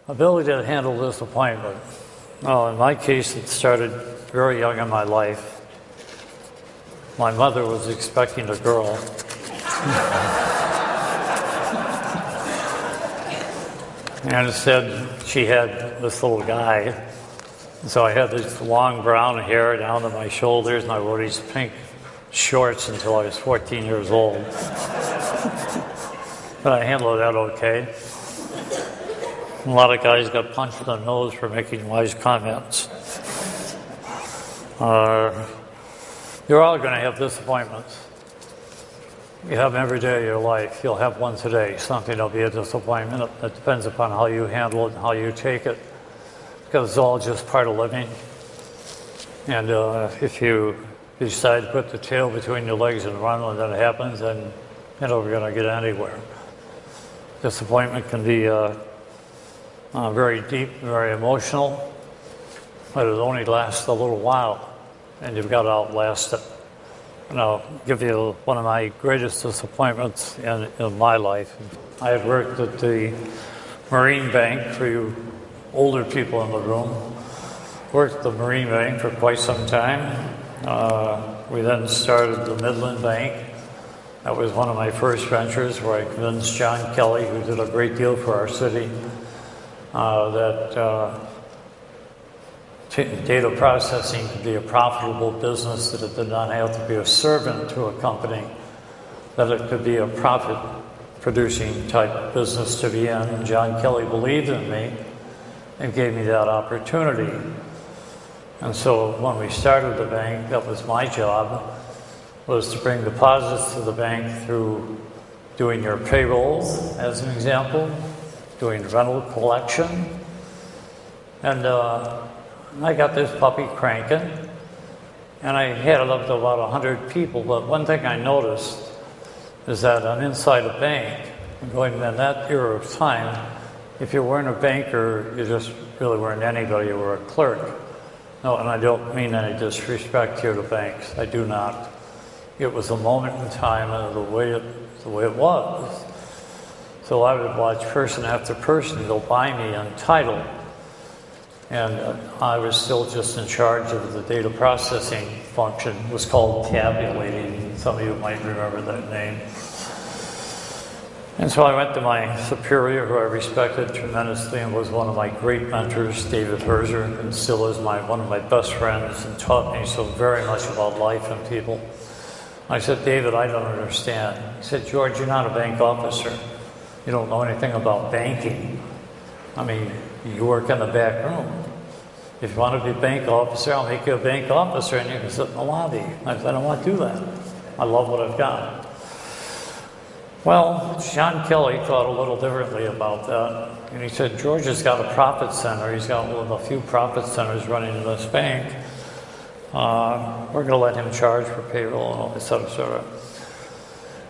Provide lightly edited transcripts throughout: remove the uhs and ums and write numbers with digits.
Ability to handle disappointment. Well, in my case, it started very young in my life. My mother was expecting a girl. And instead, she had this little guy. So I had this long brown hair down to my shoulders, and I wore these pink shorts until I was 14 years old. But I handled that okay. A lot of guys got punched in the nose for making wise comments. You're all going to have disappointments. You have them every day of your life. You'll have one today. Something will be a disappointment. It depends upon how you handle it and how you take it. Because it's all just part of living. And if you decide to put the tail between your legs and run when that happens, then you're never going to get anywhere. Disappointment can be very deep, very emotional, but it only lasts a little while, and you've got to outlast it. And I'll give you one of my greatest disappointments in my life. I had worked at the Marine Bank, for you older people in the room. Worked at the Marine Bank for quite some time. We then started the Midland Bank. That was one of my first ventures where I convinced John Kelly, who did a great deal for our city, that data processing could be a profitable business, that it did not have to be a servant to a company, that it could be a profit-producing type business to be in. And John Kelly believed in me and gave me that opportunity. And so when we started the bank, that was my job, was to bring deposits to the bank through doing your payrolls, as an example, doing rental collection. And I got this puppy cranking, and I had it up to about 100 people. But one thing I noticed is that I'm inside a bank, going in that era of time, if you weren't a banker, you just really weren't anybody, you were a clerk. No, and I don't mean any disrespect here to banks, I do not. It was a moment in time and the way it was. So I would watch person after person go by me untitled. And I was still just in charge of the data processing function. It was called tabulating. Some of you might remember that name. And so I went to my superior, who I respected tremendously and was one of my great mentors, David Herzer, and still is one of my best friends, and taught me so very much about life and people. I said, David, I don't understand. He said, George, you're not a bank officer. You don't know anything about banking. I mean, you work in the back room. If you want to be a bank officer, I'll make you a bank officer and you can sit in the lobby. I said, I don't want to do that. I love what I've got. Well, John Kelly thought a little differently about that. And he said, George has got a profit center. He's got one of the few profit centers running in this bank. We're going to let him charge for payroll and all this other sort of.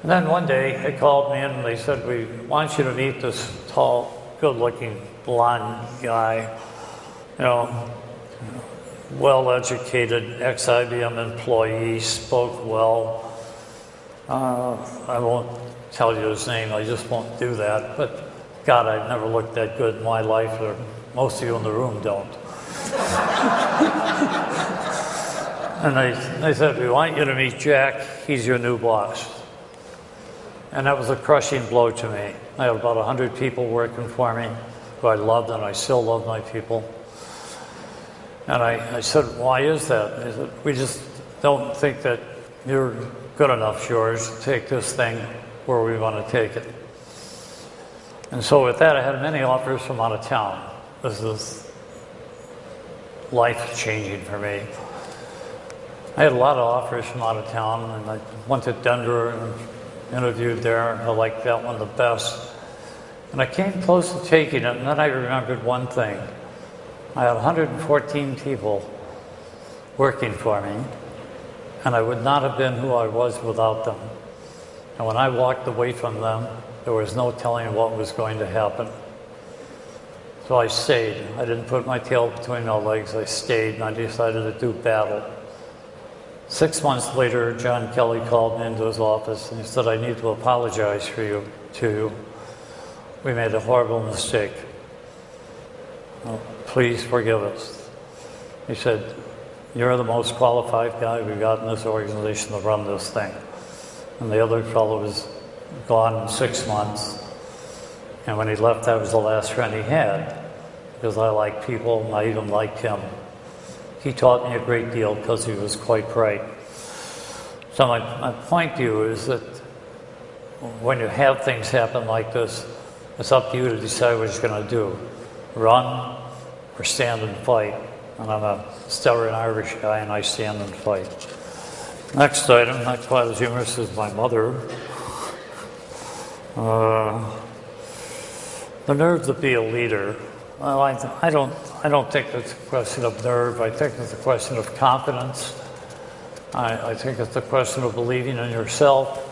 And then one day they called me in and they said, we want you to meet this tall, good-looking, blonde guy, well-educated, ex-IBM employee, spoke well. I won't tell you his name, I just won't do that. But God, I've never looked that good in my life, or most of you in the room don't. And they said, we want you to meet Jack, he's your new boss. And that was a crushing blow to me. I had about 100 people working for me who I loved, and I still love my people. And I said, why is that? They said, we just don't think that you're good enough, George, to take this thing where we want to take it. And so with that, I had many offers from out of town. This is life-changing for me. I had a lot of offers from out of town, and I went to Denver and interviewed there. I liked that one the best. And I came close to taking it, and then I remembered one thing. I had 114 people working for me, and I would not have been who I was without them. And when I walked away from them, there was no telling what was going to happen. So I stayed. I didn't put my tail between my legs. I stayed, and I decided to do battle. 6 months later, John Kelly called me into his office, and he said, I need to apologize to you. We made a horrible mistake. please forgive us. He said, you're the most qualified guy we've got in this organization to run this thing. And the other fellow was gone in 6 months. And when he left, I was the last friend he had, because I like people and I even liked him. He taught me a great deal because he was quite bright. So my point to you is that when you have things happen like this, it's up to you to decide what you're going to do. Run or stand and fight. And I'm a stubborn Irish guy, and I stand and fight. Next item, not quite as humorous as my mother. The nerve to be a leader. Well, I don't think it's a question of nerve. I think it's a question of confidence. I think it's a question of believing in yourself.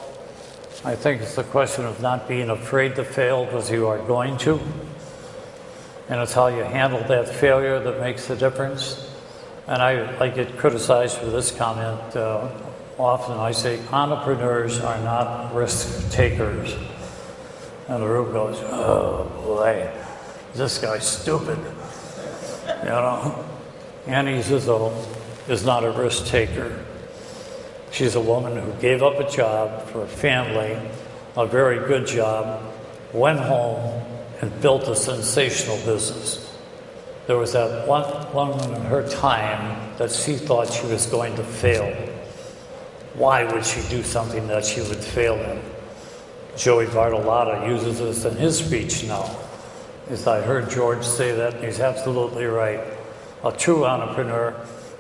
I think it's a question of not being afraid to fail because you are going to. And it's how you handle that failure that makes the difference. And I get criticized for this comment often. I say, entrepreneurs are not risk takers. And the room goes, oh boy, this guy's stupid. You know? Annie Zizzo is not a risk taker. She's a woman who gave up a job for a family, a very good job, went home, and built a sensational business. There was that one woman in her time that she thought she was going to fail. Why would she do something that she would fail in? Joey Bartolotta uses this in his speech now. As I heard George say that, and he's absolutely right. A true entrepreneur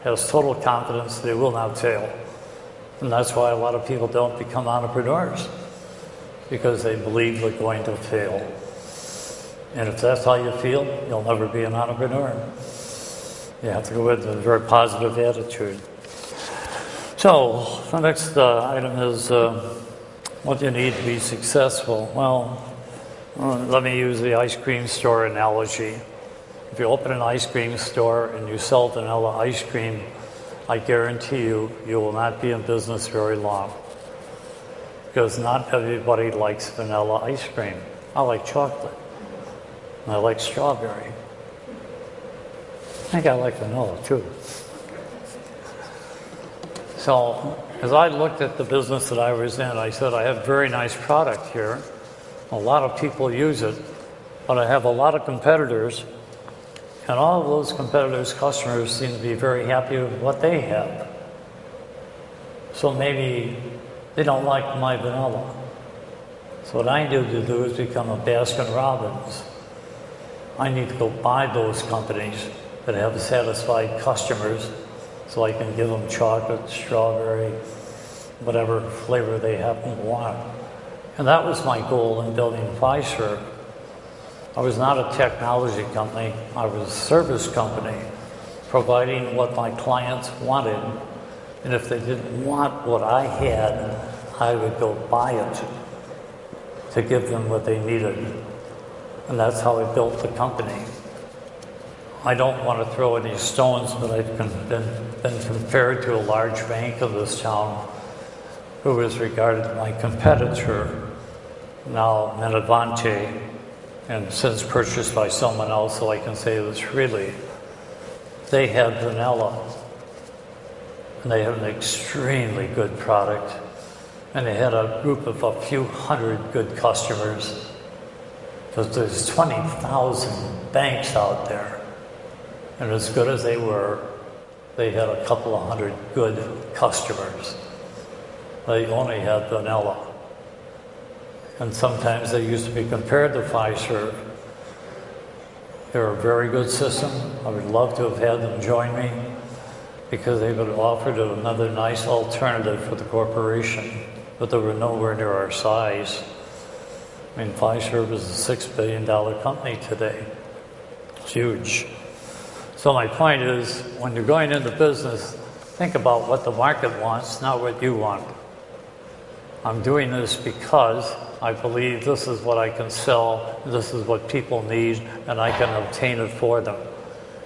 has total confidence they will not fail. And that's why a lot of people don't become entrepreneurs, because they believe they're going to fail. And if that's how you feel, you'll never be an entrepreneur. You have to go with a very positive attitude. So the next item is what you need to be successful. Well, let me use the ice cream store analogy. If you open an ice cream store and you sell vanilla ice cream, I guarantee you, you will not be in business very long. Because not everybody likes vanilla ice cream. I like chocolate. And I like strawberry. I think I like vanilla too. So as I looked at the business that I was in, I said, I have very nice product here. A lot of people use it, but I have a lot of competitors. And all of those competitors' customers seem to be very happy with what they have. So maybe they don't like my vanilla. So what I need to do is become a Baskin Robbins. I need to go buy those companies that have satisfied customers so I can give them chocolate, strawberry, whatever flavor they happen to want. And that was my goal in building Fiserv. I was not a technology company, I was a service company, providing what my clients wanted. And if they didn't want what I had, I would go buy it to give them what they needed. And that's how I built the company. I don't want to throw any stones, but I've been compared to a large bank of this town who is regarded my competitor, now Menavante, and since purchased by someone else, so I can say this freely. They had vanilla, and they had an extremely good product, and they had a group of a few hundred good customers, because there's 20,000 banks out there, and as good as they were, they had a couple of hundred good customers. They only had vanilla. And sometimes they used to be compared to Fiserv. They're a very good system. I would love to have had them join me because they would have offered another nice alternative for the corporation, but they were nowhere near our size. I mean, Fiserv is a $6 billion company today. It's huge. So my point is, when you're going into business, think about what the market wants, not what you want. I'm doing this because I believe this is what I can sell, this is what people need, and I can obtain it for them.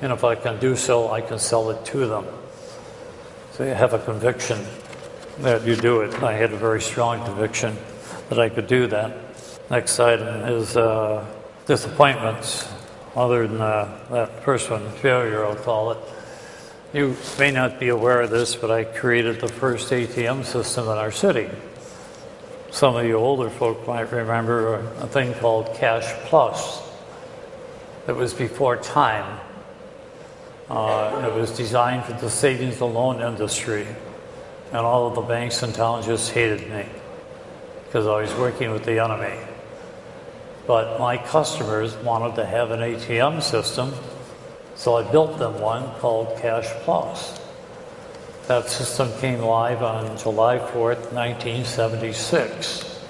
And if I can do so, I can sell it to them. So you have a conviction that you do it. I had a very strong conviction that I could do that. Next item is disappointments. other than that first one, failure, I'll call it. You may not be aware of this, but I created the first ATM system in our city. Some of you older folk might remember a thing called Cash Plus. It was before time. It was designed for the savings and loan industry. And all of the banks in town just hated me because I was working with the enemy. But my customers wanted to have an ATM system, so I built them one called Cash Plus. That system came live on July 4th, 1976.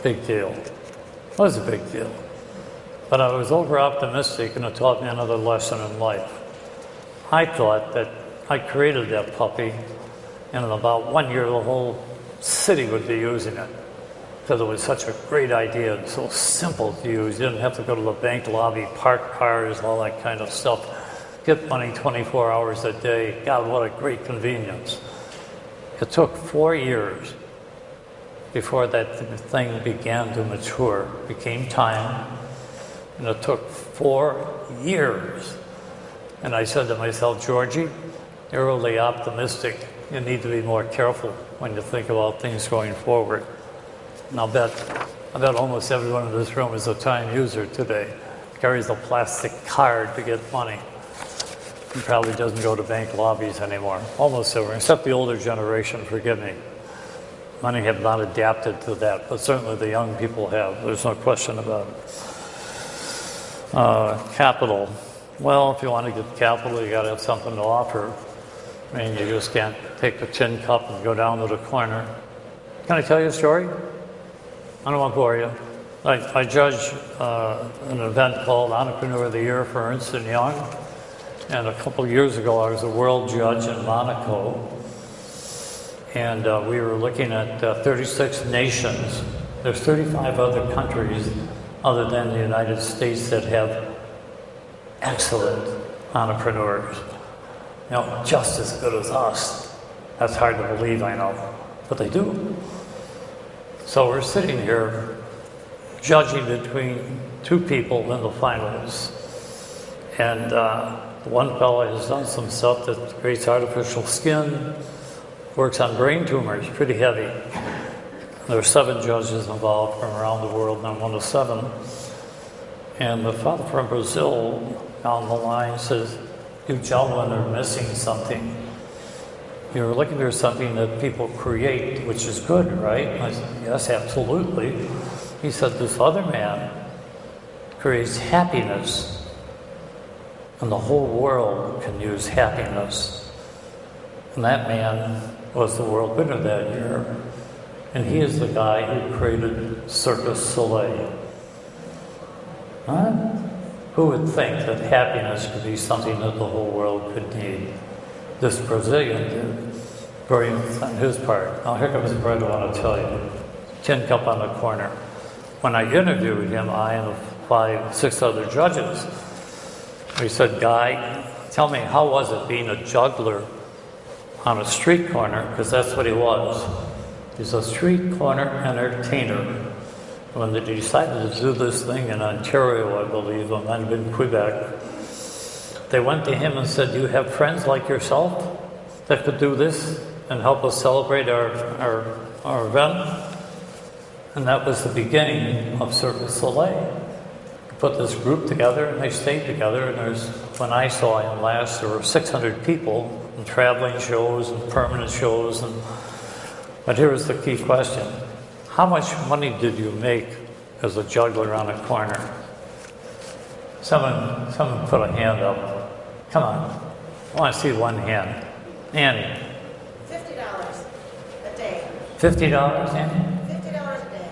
Big deal. It was a big deal. But I was over-optimistic, and it taught me another lesson in life. I thought that I created that puppy, and in about 1 year, the whole city would be using it. Because it was such a great idea and so simple to use. You didn't have to go to the bank lobby, park cars, all that kind of stuff. Get money 24 hours a day. God, what a great convenience. It took 4 years before that thing began to mature, became time, and it took 4 years. And I said to myself, Georgie, you're really optimistic. You need to be more careful when you think about things going forward. And I bet almost everyone in this room is a time user today. Carries a plastic card to get money. He probably doesn't go to bank lobbies anymore. Almost everyone, except the older generation, forgive me. Many have not adapted to that, but certainly the young people have. There's no question about it. Capital. Well, if you want to get capital, you got to have something to offer. I mean, you just can't take the tin cup and go down to the corner. Can I tell you a story? I don't want to bore you. I judge an event called Entrepreneur of the Year for Ernst & Young. And a couple of years ago, I was a world judge in Monaco. And we were looking at 36 nations. There's 35 other countries other than the United States that have excellent entrepreneurs. You know, just as good as us. That's hard to believe, I know. But they do. So we're sitting here judging between two people in the finals. And one fellow has done some stuff that creates artificial skin, works on brain tumors, pretty heavy. There are 7 judges involved from around the world, and I'm one of 7. And the fellow from Brazil down the line says, you gentlemen are missing something. You're looking for something that people create, which is good, right? I said, yes, absolutely. He said, this other man creates happiness, and the whole world can use happiness. And that man was the world winner that year, and he is the guy who created Cirque du Soleil. Huh? Who would think that happiness could be something that the whole world could need? This Brazilian did. Brilliant on his part. Now here comes the part I want to tell you. Tin cup on the corner. When I interviewed him, I and 5, 6 other judges, we said, Guy, tell me, how was it being a juggler on a street corner? Because that's what he was. He's a street corner entertainer. When they decided to do this thing in Ontario, I believe, it might have been Quebec, they went to him and said, do you have friends like yourself that could do this and help us celebrate our event? And that was the beginning of Cirque du Soleil. We put this group together, and they stayed together, and when I saw him last, there were 600 people in traveling shows and permanent shows. But here was the key question. How much money did you make as a juggler on a corner? Someone put a hand up. Come on. I want to see one hand. Annie. $50 a day. $50, Annie? $50 a day.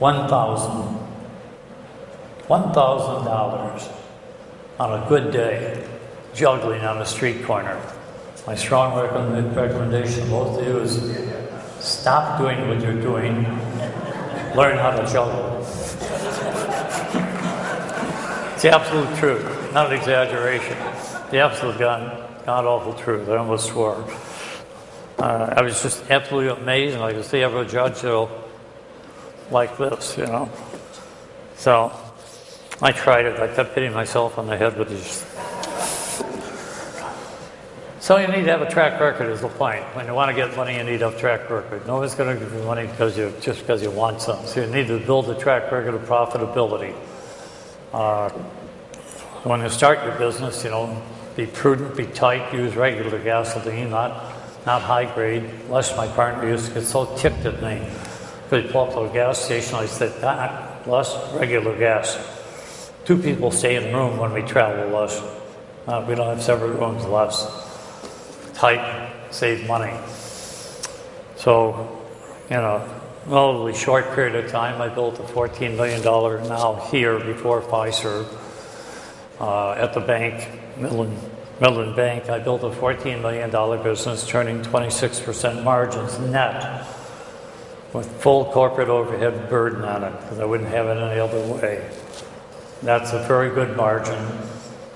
$1,000 on a good day, juggling on a street corner. My strong recommendation to both of you is stop doing what you're doing. Learn how to juggle. It's the absolute truth, not an exaggeration. The absolute God-awful truth. I almost swore. I was just absolutely amazed, and I could see every judge like this, you know. So I tried it. I kept hitting myself on the head with these. So you need to have a track record is the point. When you want to get money, you need to have a track record. No one's going to give you money just because you want something. So you need to build a track record of profitability. When you start your business, be prudent, be tight, use regular gasoline, not high grade. Lest my partner used to get so ticked at me. Because he'd pull up to a gas station, I said, less regular gas. 2 people stay in a room when we travel less. We don't have separate rooms less. Tight, save money. So, relatively short period of time, I built a $14 million now here before Pfizer at the bank, Midland Bank. I built a $14 million business, turning 26% margins net with full corporate overhead burden on it because I wouldn't have it any other way. That's a very good margin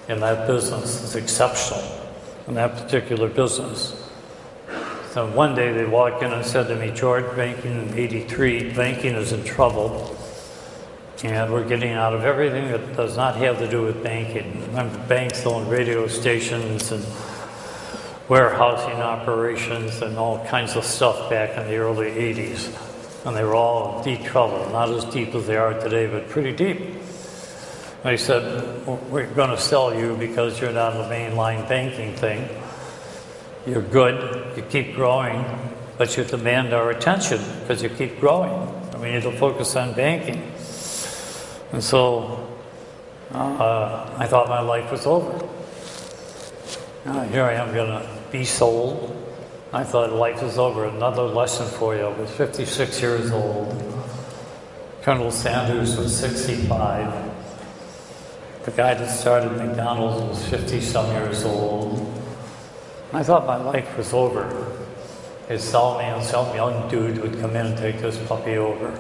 in that business. It's exceptional in that particular business. So one day they walked in and said to me, George, banking in '83, banking is in trouble. And we're getting out of everything that does not have to do with banking. Remember, banks own radio stations and warehousing operations and all kinds of stuff back in the early 80s. And they were all in deep trouble, not as deep as they are today, but pretty deep. They said, we're going to sell you because you're not in the mainline banking thing. You're good, you keep growing, but you demand our attention because you keep growing. And we need to focus on banking. And so I thought my life was over. Here I am going to be sold. I thought life is over. Another lesson for you. I was 56 years old. Colonel Sanders was 65. The guy that started McDonald's was 50-some years old. I thought my life was over. They'd sell me, and some young dude would come in and take this puppy over.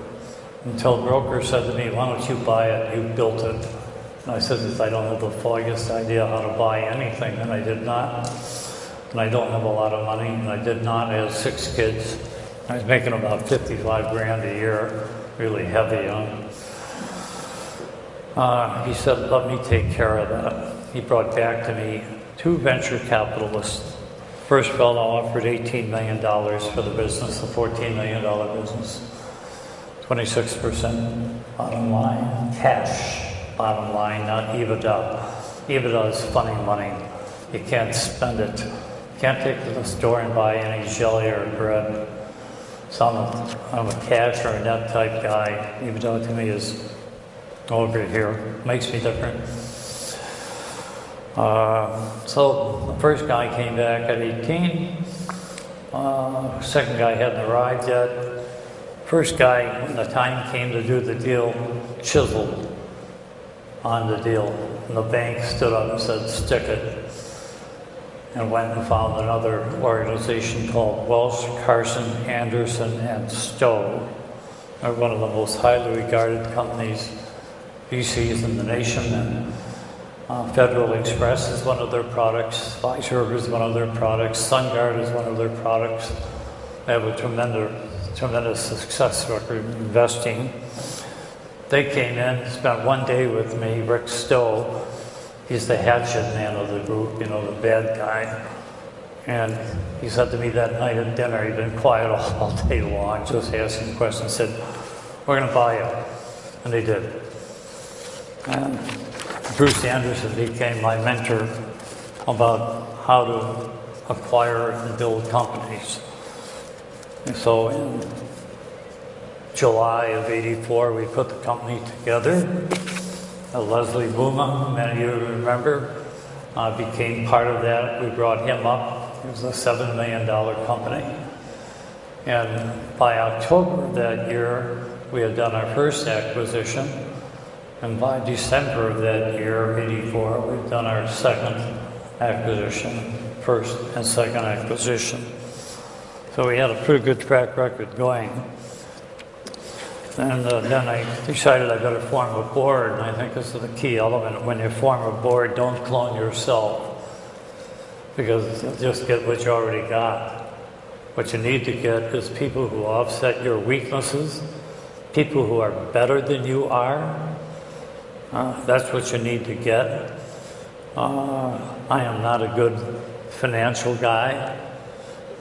Until a broker said to me, why don't you buy it? You built it. And I said, I don't have the foggiest idea how to buy anything, and I did not. And I don't have a lot of money, and I did not. I had 6 kids. I was making about 55 grand a year, really heavy on. He said, let me take care of that. He brought back to me 2 venture capitalists. First fellow offered $18 million for the business, a $14 million business. 26% bottom line, cash bottom line, not EBITDA. EBITDA is funny money. You can't spend it. You can't take it to the store and buy any jelly or bread. So I'm a cash or a net type guy. EBITDA to me is over here. Makes me different. So the first guy came back at 18. Second guy hadn't arrived yet. First guy, when the time came to do the deal, chiseled on the deal. And the bank stood up and said, stick it. And went and found another organization called Welsh, Carson, Anderson, and Stowe. They're one of the most highly regarded companies, VCs in the nation. And Federal Express is one of their products. Pfizer is one of their products. SunGard is one of their products. They have a tremendous success record in investing. They came in, spent one day with me, Rick Stowe. He's the hatchet man of the group, the bad guy. And he said to me that night at dinner, he'd been quiet all day long, just asking questions, said, we're going to buy it. And they did. And Bruce Anderson became my mentor about how to acquire and build companies. And so in July of '84, we put the company together. Leslie Buma, who many of you remember, became part of that. We brought him up. It was a $7 million company. And by October of that year, we had done our first acquisition. And by December of that year, '84, we've done our second acquisition, first and second acquisition. So we had a pretty good track record going. And then I decided I better form a board, and I think this is the key element. When you form a board, don't clone yourself, because you'll just get what you already got. What you need to get is people who offset your weaknesses, people who are better than you are. That's what you need to get. I am not a good financial guy.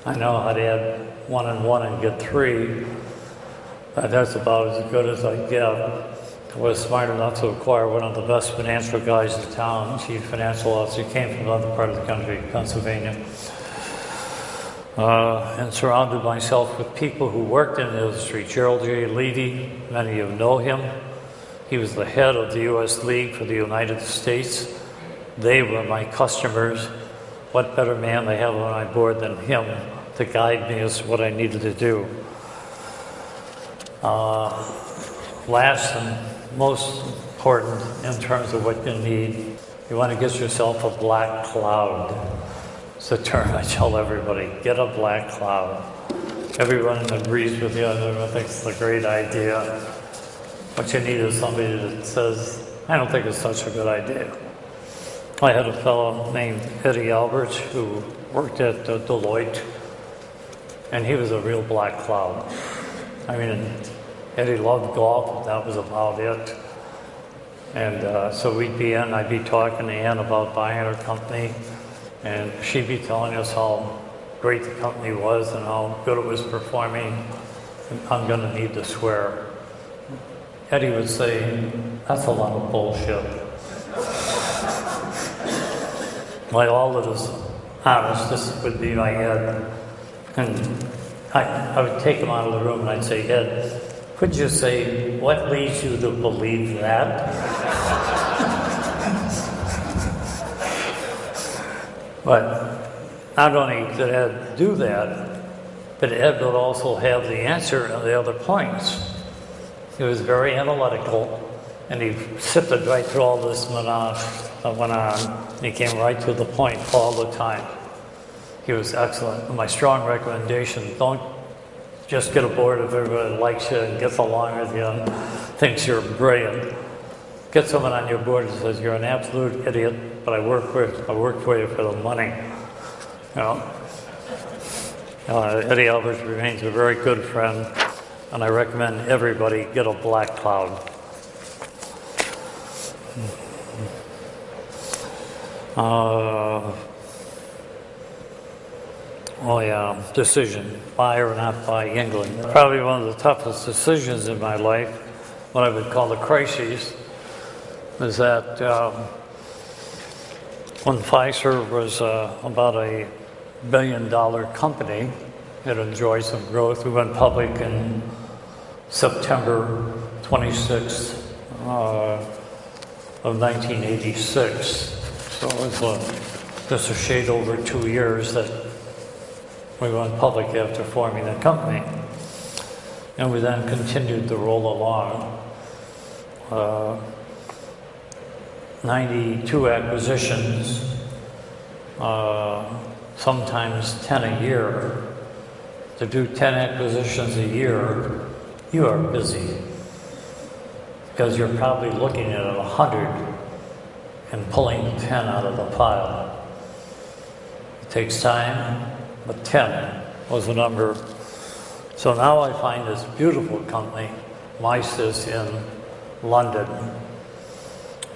I know how to add 1 and 1 and get 3, but that's about as good as I get. I was smart enough to acquire one of the best financial guys in town, chief financial officer, came from another part of the country, Pennsylvania, and surrounded myself with people who worked in the industry. Gerald J. Levy, many of you know him. He was the head of the U.S. League for the United States. They were my customers. What better man they have on my board than him to guide me as to what I needed to do. Last and most important in terms of what you need, you want to get yourself a black cloud. It's a term I tell everybody, get a black cloud. Everyone agrees with you, everyone thinks it's a great idea. What you need is somebody that says, I don't think it's such a good idea. I had a fellow named Eddie Alberts who worked at Deloitte, and he was a real black cloud. I mean, Eddie loved golf, and that was about it. And so I'd be talking to Ann about buying her company, and she'd be telling us how great the company was and how good it was performing. I'm going to need to swear. Eddie would say, that's a lot of bullshit. Like all that is honest, this would be my Ed. And I would take him out of the room and I'd say, Ed, could you say, what leads you to believe that? But not only did Ed do that, but Ed would also have the answer on the other points. He was very analytical, and he sifted right through all this melange that went on. He came right to the point all the time. He was excellent. And my strong recommendation, don't just get aboard if everybody likes you and gets along with you and thinks you're brilliant. Get someone on your board that says, you're an absolute idiot, but I work for you for the money. You know? Eddie Alberts remains a very good friend, and I recommend everybody get a black cloud. Decision, buy or not buy England. Probably one of the toughest decisions in my life, what I would call the crises, is that when Pfizer was about $1 billion company, it enjoyed some growth. We went public in September 26th of 1986. So it was just a shade over 2 years that we went public after forming the company. And we then continued to roll along. 92 acquisitions, sometimes 10 a year. To do 10 acquisitions a year, you are busy. Because you're probably looking at 100 and pulling 10 out of the pile. It takes time, but 10 was the number. So now I find this beautiful company, Mises in London,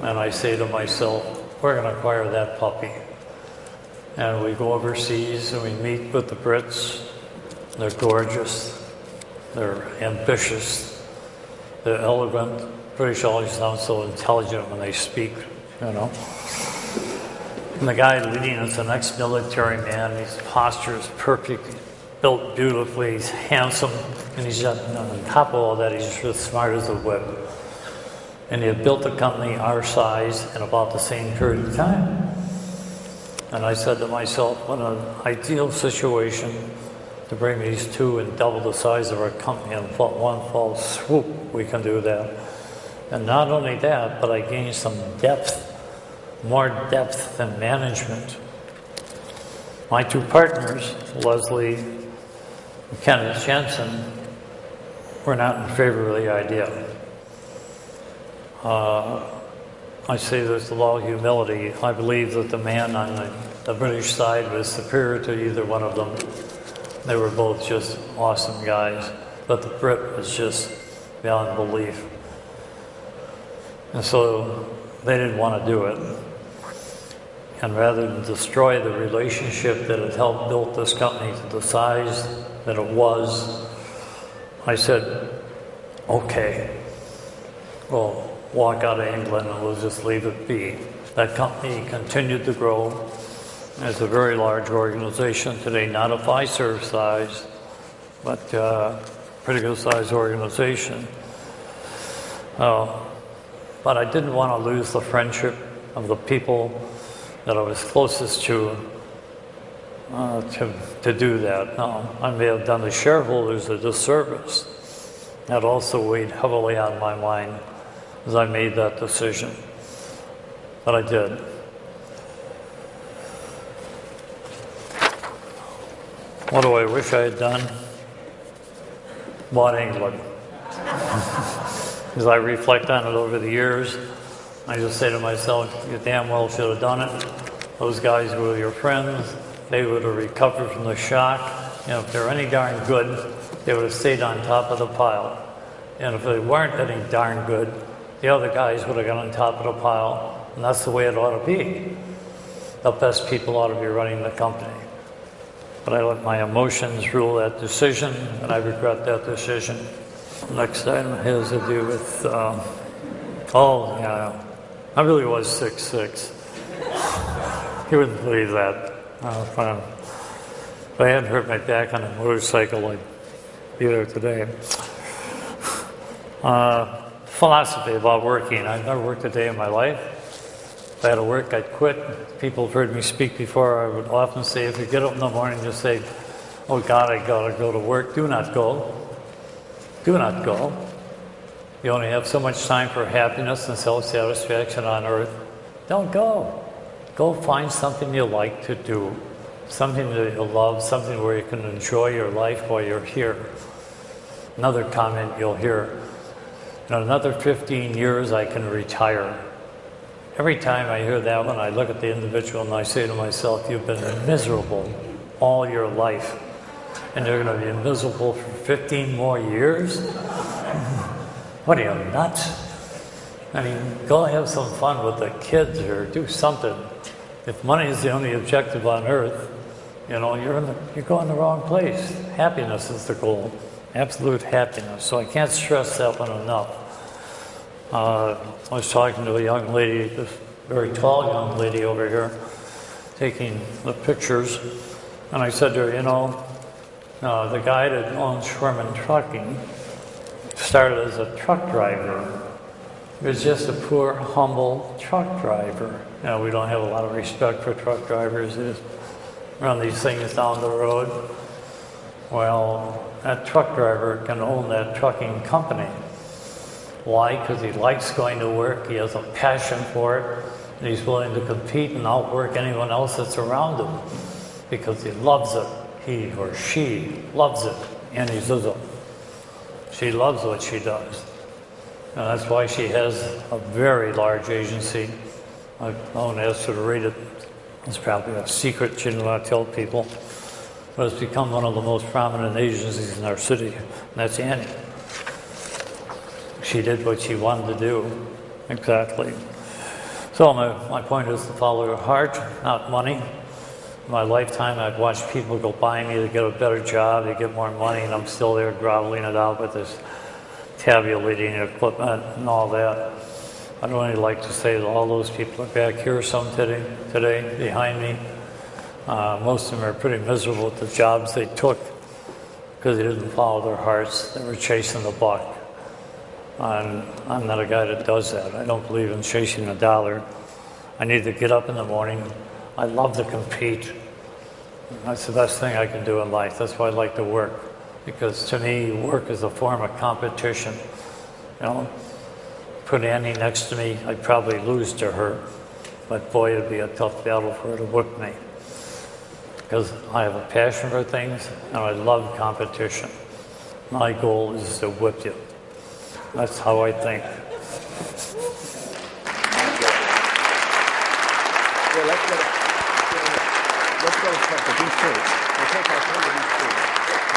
and I say to myself, we're going to acquire that puppy. And we go overseas and we meet with the Brits. They're gorgeous, they're ambitious, they're elegant. British always sound so intelligent when they speak, you know. And the guy leading is an ex-military man. His posture is perfect, built beautifully, he's handsome, and he's just, on top of all that, he's just smart as a whip. And he had built a company our size in about the same period of time. And I said to myself, what an ideal situation to bring these two and double the size of our company in one fell swoop. We can do that. And not only that, but I gained some depth, more depth than management. My two partners, Leslie and Kenneth Jensen, were not in favor of the idea. I say this with all humility. I believe that the man on the British side was superior to either one of them. They were both just awesome guys, but the Brit was just beyond belief. And so they didn't want to do it. And rather than destroy the relationship that had helped build this company to the size that it was, I said, okay, we'll walk out of England and we'll just leave it be. That company continued to grow. It's a very large organization today, not a Fiserv size, but pretty good sized organization. But I didn't want to lose the friendship of the people that I was closest to do that. Now, I may have done the shareholders a disservice. That also weighed heavily on my mind as I made that decision. But I did. What do I wish I had done? Bought England. As I reflect on it over the years, I just say to myself, you damn well should have done it. Those guys were your friends. They would have recovered from the shock. And if they're any darn good, they would have stayed on top of the pile. And if they weren't any darn good, the other guys would have got on top of the pile. And that's the way it ought to be. The best people ought to be running the company. But I let my emotions rule that decision, and I regret that decision. Next item has to do with, I really was 6'6". You wouldn't believe that. If I hadn't hurt my back on a motorcycle, I'd be there today. Philosophy about working. I've never worked a day in my life. If I had to work, I'd quit. People have heard me speak before. I would often say, if you get up in the morning, just say, oh God, I gotta go to work. Do not go. Do not go. You only have so much time for happiness and self-satisfaction on earth. Don't go. Go find something you like to do, something that you love, something where you can enjoy your life while you're here. Another comment you'll hear, in another 15 years I can retire. Every time I hear that one, I look at the individual and I say to myself, you've been miserable all your life, and you're going to be miserable for 15 more years? What are you, nuts? I mean, go have some fun with the kids or do something. If money is the only objective on earth, you know, you're going the wrong place. Happiness is the goal, absolute happiness. So I can't stress that one enough. I was talking to a young lady, this very tall young lady over here, taking the pictures, and I said to her, you know, the guy that owns Sherman Trucking started as a truck driver. He was just a poor, humble truck driver. You know, we don't have a lot of respect for truck drivers. They just run these things down the road. Well, that truck driver can own that trucking company. Why? Because he likes going to work, he has a passion for it, and he's willing to compete and outwork anyone else that's around him because he loves it. He or she loves it, and he does it. She loves what she does. And that's why she has a very large agency. I won't ask her to read it. It's probably a secret she didn't want to tell people. But it's become one of the most prominent agencies in our city, and that's Annie. She did what she wanted to do, exactly. So my point is to follow your heart, not money. In my lifetime, I've watched people go by me to get a better job, to get more money, and I'm still there groveling it out with this tabulating equipment and all that. I'd only like to say that all those people are back here some today behind me. Most of them are pretty miserable with the jobs they took because they didn't follow their hearts. They were chasing the buck. And I'm not a guy that does that. I don't believe in chasing a dollar. I need to get up in the morning. I love to compete. That's the best thing I can do in life. That's why I like to work. Because to me, work is a form of competition. You know, put Annie next to me, I'd probably lose to her. But boy, it'd be a tough battle for her to whip me. Because I have a passion for things, and I love competition. My goal is to whip you. That's how I think. Well, let's go to BizStarts. We'll take our turn to BizStarts.